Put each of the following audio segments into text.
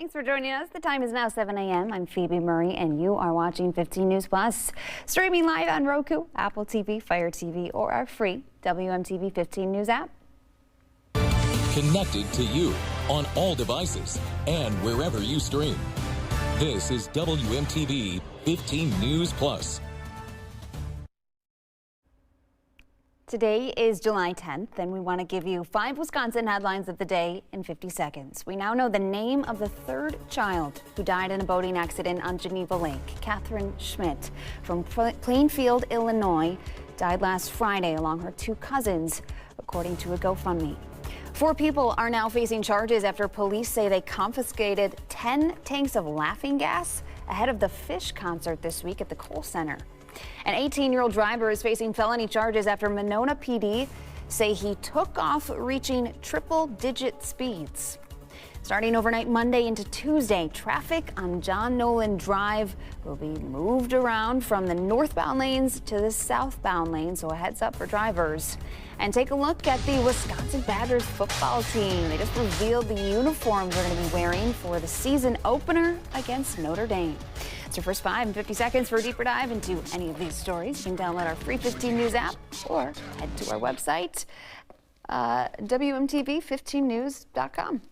Thanks for joining us. The time is now 7 a.m. I'm Phoebe Murray, and you are watching 15 News Plus. Streaming live on Roku, Apple TV, Fire TV, or our free WMTV 15 News app. Connected to you on all devices and wherever you stream. This is WMTV 15 News Plus. Today is July 10th, and we want to give you 5 Wisconsin headlines of the day in 50 seconds. We now know the name of the 3rd child who died in a boating accident on Geneva Lake. Catherine Schmidt from Plainfield, Illinois, died last Friday along her 2 cousins, according to a GoFundMe. 4 people are now facing charges after police say they confiscated 10 tanks of laughing gas ahead of the Phish concert this week at the Kohl Center. An 18-year-old driver is facing felony charges after Monona PD say he took off reaching triple-digit speeds. Starting overnight Monday into Tuesday, traffic on John Nolan Drive will be moved around from the northbound lanes to the southbound lanes, so a heads up for drivers. And take a look at the Wisconsin Badgers football team. They just revealed the uniforms they're going to be wearing for the season opener against Notre Dame. It's your first 5 in 50 seconds. For a deeper dive into any of these stories, you can download our free 15 News app or head to our website, WMTV15news.com.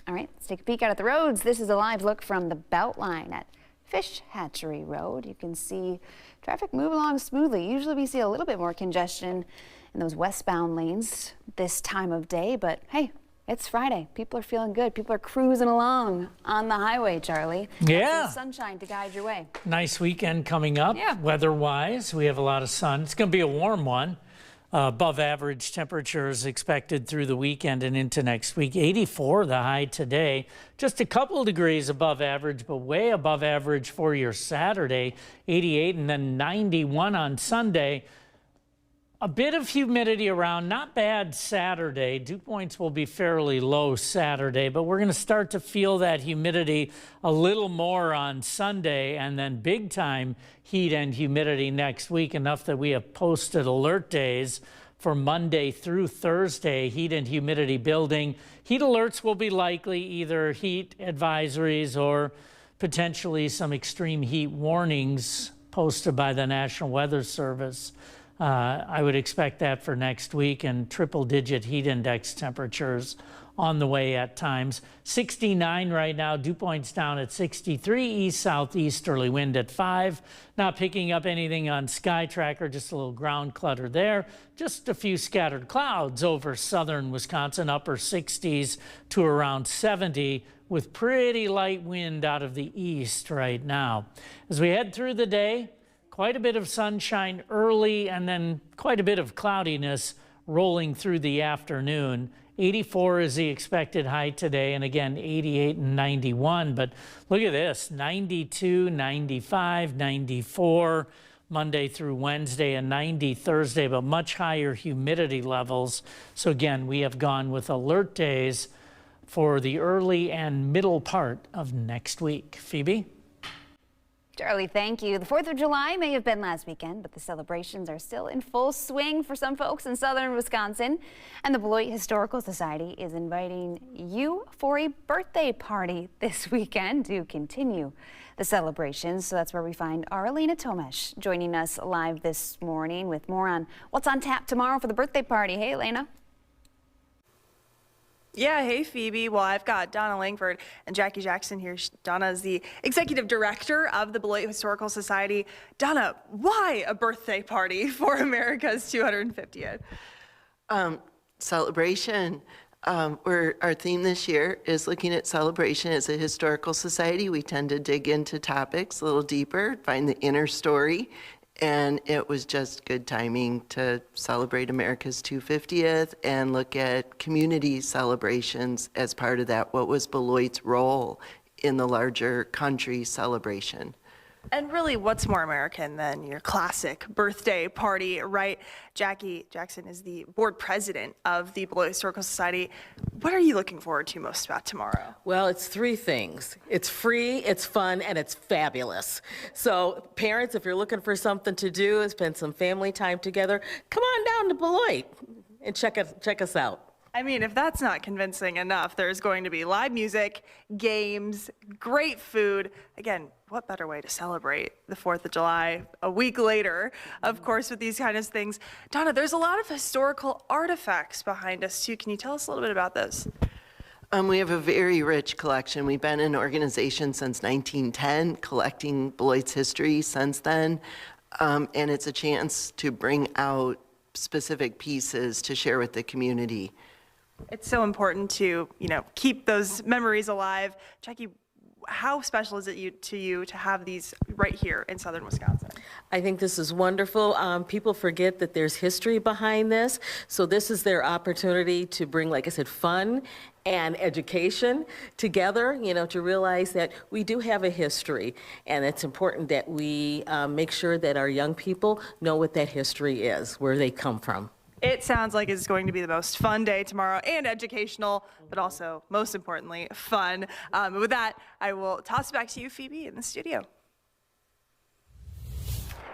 All right, let's take a peek out at the roads. This is a live look from the Beltline at Fish Hatchery Road. You can see traffic move along smoothly. Usually we see a little bit more congestion in those westbound lanes this time of day, but hey, it's Friday. People are feeling good. People are cruising along on the highway, Charlie. Yeah. Some sunshine to guide your way. Nice weekend coming up. Yeah. Weather-wise, we have a lot of sun. It's going to be a warm one. Above average temperatures expected through the weekend and into next week. 84 the high today. Just a couple degrees above average, but way above average for your Saturday. 88 and then 91 on Sunday. A bit of humidity around, not bad Saturday. Dew points will be fairly low Saturday, but we're going to start to feel that humidity a little more on Sunday, and then big time heat and humidity next week, enough that we have posted alert days for Monday through Thursday. Heat and humidity building. Heat alerts will be likely, either heat advisories or potentially some extreme heat warnings posted by the National Weather Service. I would expect that for next week, and triple-digit heat index temperatures on the way at times. 69 right now, dew points down at 63, east-southeasterly wind at 5. Not picking up anything on Sky Tracker, just a little ground clutter there. Just a few scattered clouds over southern Wisconsin, upper 60s to around 70, with pretty light wind out of the east right now. As we head through the day, quite a bit of sunshine early and then quite a bit of cloudiness rolling through the afternoon. 84 is the expected high today, and again 88 and 91. But look at this, 92, 95, 94 Monday through Wednesday, and 90 Thursday, but much higher humidity levels. So again, we have gone with alert days for the early and middle part of next week. Phoebe? Charlie, thank you. The 4th of July may have been last weekend, but the celebrations are still in full swing for some folks in southern Wisconsin. And the Beloit Historical Society is inviting you for a birthday party this weekend to continue the celebrations. So that's where we find our Elena Tomesh joining us live this morning with more on what's on tap tomorrow for the birthday party. Hey, Elena. Yeah, hey Phoebe. Well, I've got Donna Langford and Jackie Jackson here. Donna is the executive director of the Beloit Historical Society. Donna, why a birthday party for America's 250th? Celebration. Our theme this year is looking at celebration as a historical society. We tend to dig into topics a little deeper, find the inner story. And it was just good timing to celebrate America's 250th and look at community celebrations as part of that. What was Beloit's role in the larger country celebration? And really, what's more American than your classic birthday party, right? Jackie Jackson is the board president of the Beloit Historical Society. What are you looking forward to most about tomorrow? Well, it's 3 things. It's free, it's fun, and it's fabulous. So parents, if you're looking for something to do, spend some family time together, come on down to Beloit and check us out. I mean, if that's not convincing enough, there's going to be live music, games, great food. Again, what better way to celebrate the 4th of July a week later, of course, with these kind of things. Donna, there's a lot of historical artifacts behind us, too. Can you tell us a little bit about this? We have a very rich collection. We've been an organization since 1910, collecting Beloit's history since then. And it's a chance to bring out specific pieces to share with the community. It's so important to, keep those memories alive. Jackie, how special is it to you to have these right here in southern Wisconsin? I think this is wonderful. People forget that there's history behind this. So this is their opportunity to bring, like I said, fun and education together, to realize that we do have a history. And it's important that we make sure that our young people know what that history is, where they come from. It sounds like it's going to be the most fun day tomorrow, and educational, but also, most importantly, fun. With that, I will toss it back to you, Phoebe, in the studio.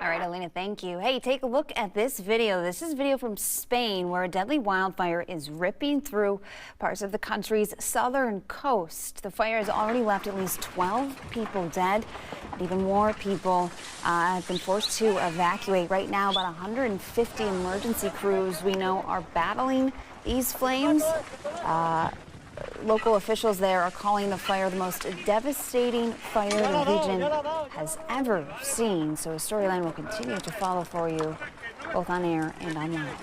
All right, Alina, thank you. Hey, take a look at this video. This is video from Spain, where a deadly wildfire is ripping through parts of the country's southern coast. The fire has already left at least 12 people dead, and even more people have been forced to evacuate. Right now, about 150 emergency crews we know are battling these flames. Local officials there are calling the fire the most devastating fire the region has ever seen. So a storyline will continue to follow for you, both on air and online.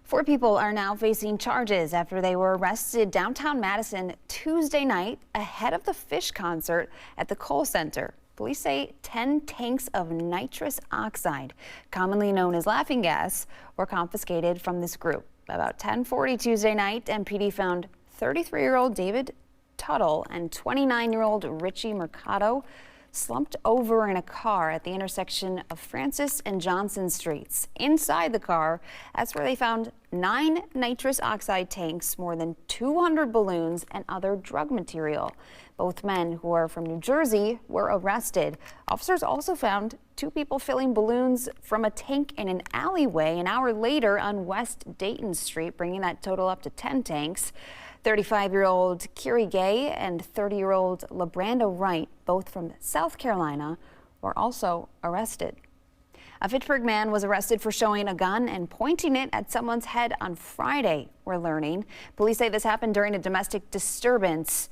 4 people are now facing charges after they were arrested downtown Madison Tuesday night ahead of the Phish concert at the Kohl Center. Police say 10 tanks of nitrous oxide, commonly known as laughing gas, were confiscated from this group. About 10:40 Tuesday night, MPD found 33-year-old David Tuttle and 29-year-old Richie Mercado slumped over in a car at the intersection of Francis and Johnson Streets. Inside the car, that's where they found 9 nitrous oxide tanks, more than 200 balloons, and other drug material. Both men, who are from New Jersey, were arrested. Officers also found 2 people filling balloons from a tank in an alleyway an hour later on West Dayton Street, bringing that total up to 10 tanks. 35-year-old Kiri Gay and 30-year-old LaBranda Wright, both from South Carolina, were also arrested. A Fitchburg man was arrested for showing a gun and pointing it at someone's head on Friday, we're learning. Police say this happened during a domestic disturbance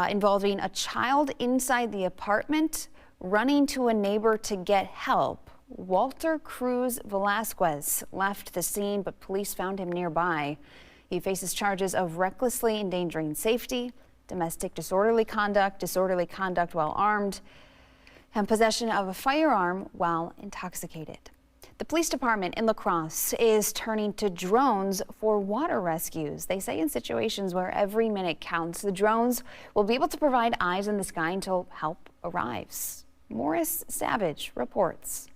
involving a child inside the apartment running to a neighbor to get help. Walter Cruz Velasquez left the scene, but police found him nearby. He faces charges of recklessly endangering safety, domestic disorderly conduct while armed, and possession of a firearm while intoxicated. The police department in La Crosse is turning to drones for water rescues. They say in situations where every minute counts, the drones will be able to provide eyes in the sky until help arrives. Morris Savage reports.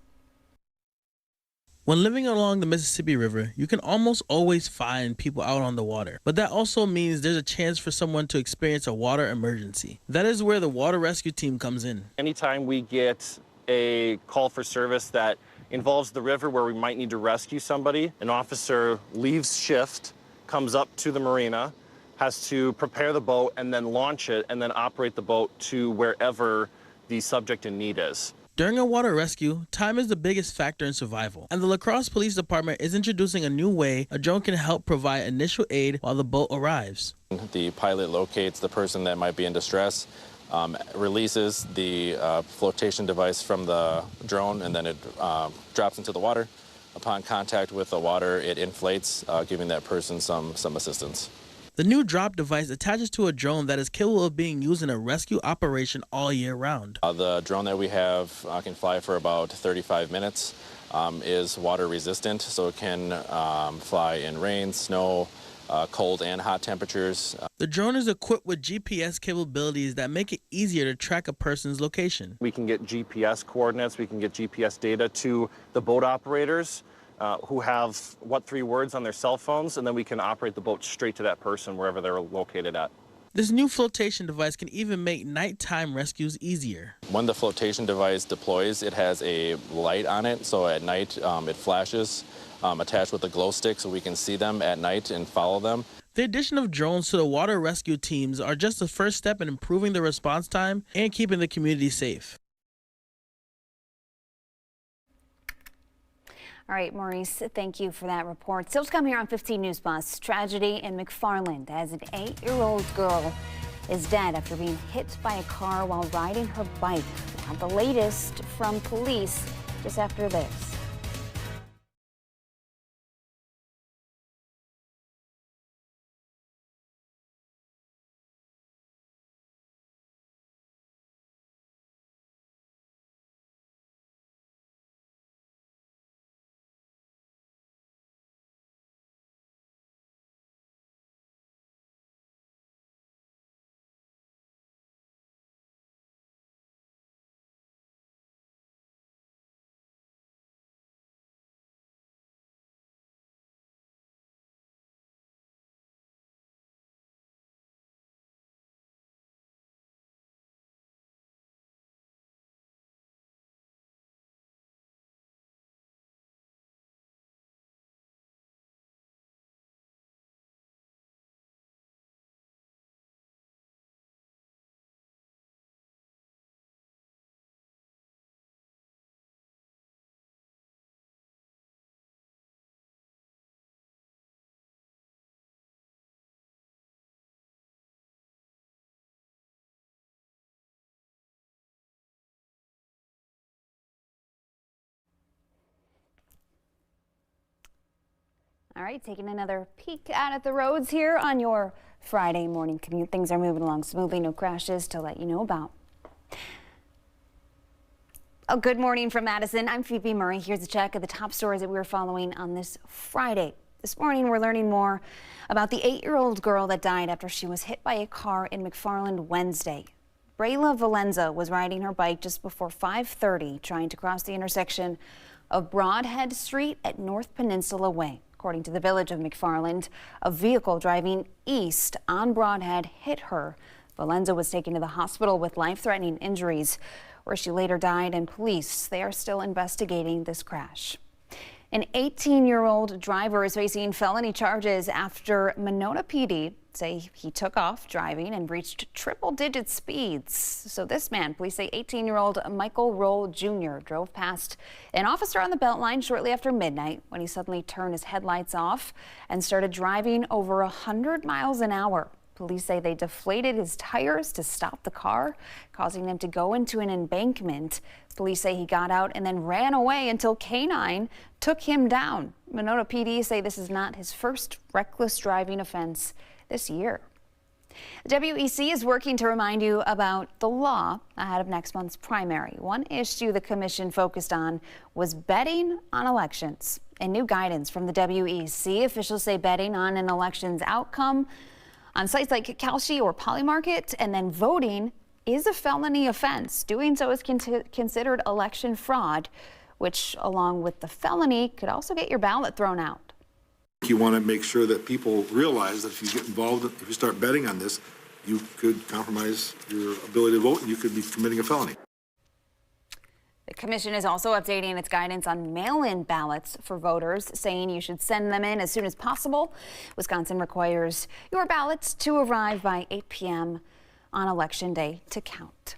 When living along the Mississippi River, you can almost always find people out on the water. But that also means there's a chance for someone to experience a water emergency. That is where the water rescue team comes in. Anytime we get a call for service that involves the river where we might need to rescue somebody, an officer leaves shift, comes up to the marina, has to prepare the boat and then launch it and then operate the boat to wherever the subject in need is. During a water rescue, time is the biggest factor in survival, and the La Crosse Police Department is introducing a new way a drone can help provide initial aid while the boat arrives. The pilot locates the person that might be in distress, releases the flotation device from the drone, and then it drops into the water. Upon contact with the water, it inflates, giving that person some assistance. The new drop device attaches to a drone that is capable of being used in a rescue operation all year round. The drone that we have can fly for about 35 minutes, is water resistant, so it can fly in rain, snow, cold and hot temperatures. The drone is equipped with GPS capabilities that make it easier to track a person's location. We can get GPS coordinates, we can get GPS data to the boat operators who have 3 words on their cell phones, and then we can operate the boat straight to that person wherever they're located at. This new flotation device can even make nighttime rescues easier. When the flotation device deploys, it has a light on it, so at night it flashes attached with a glow stick so we can see them at night and follow them. The addition of drones to the water rescue teams are just the first step in improving the response time and keeping the community safe. All right, Maurice, thank you for that report. Still to come here on 15 News Plus. Tragedy in McFarland as an 8-year-old girl is dead after being hit by a car while riding her bike. We'll have the latest from police just after this. All right, taking another peek out at the roads here on your Friday morning commute. Things are moving along smoothly, no crashes to let you know about. Oh, good morning from Madison. I'm Phoebe Murray. Here's a check of the top stories that we're following on this Friday. This morning, we're learning more about the 8-year-old girl that died after she was hit by a car in McFarland Wednesday. Brayla Valenza was riding her bike just before 5:30, trying to cross the intersection of Broadhead Street at North Peninsula Way. According to the Village of McFarland, a vehicle driving east on Broadhead hit her. Valenza was taken to the hospital with life-threatening injuries, where she later died, and police, they are still investigating this crash. An 18-year-old driver is facing felony charges after Monona PD say he took off driving and reached triple-digit speeds. So this man, police say 18-year-old Michael Roll Jr. drove past an officer on the Beltline shortly after midnight when he suddenly turned his headlights off and started driving over 100 miles an hour. Police say they deflated his tires to stop the car, causing him to go into an embankment. Police say he got out and then ran away until K-9 took him down. Monona PD say this is not his first reckless driving offense this year. The WEC is working to remind you about the law ahead of next month's primary. One issue the commission focused on was betting on elections. In new guidance from the WEC, officials say betting on an election's outcome on sites like Kalshi or Polymarket and then voting is a felony offense. Doing so is considered election fraud, which along with the felony could also get your ballot thrown out. You want to make sure that people realize that if you get involved, if you start betting on this, you could compromise your ability to vote and you could be committing a felony. The commission is also updating its guidance on mail-in ballots for voters, saying you should send them in as soon as possible. Wisconsin requires your ballots to arrive by 8 p.m. on Election Day to count.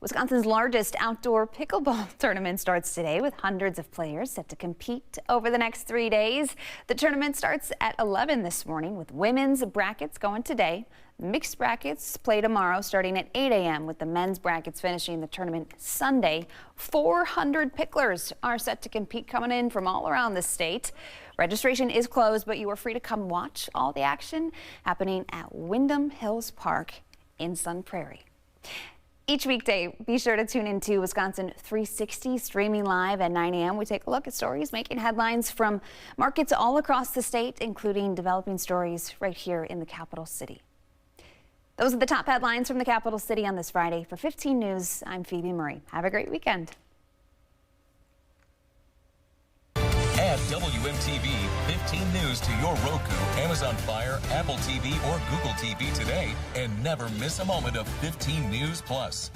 Wisconsin's largest outdoor pickleball tournament starts today with hundreds of players set to compete over the next 3 days. The tournament starts at 11 this morning with women's brackets going today. Mixed brackets play tomorrow starting at 8 a.m. with the men's brackets finishing the tournament Sunday. 400 picklers are set to compete coming in from all around the state. Registration is closed, but you are free to come watch all the action happening at Wyndham Hills Park in Sun Prairie. Each weekday, be sure to tune into Wisconsin 360 streaming live at 9 a.m. We take a look at stories making headlines from markets all across the state, including developing stories right here in the capital city. Those are the top headlines from the capital city on this Friday. For 15 News, I'm Phoebe Murray. Have a great weekend. Add WMTV 15 News to your Roku, Amazon Fire, Apple TV, or Google TV today and never miss a moment of 15 News Plus.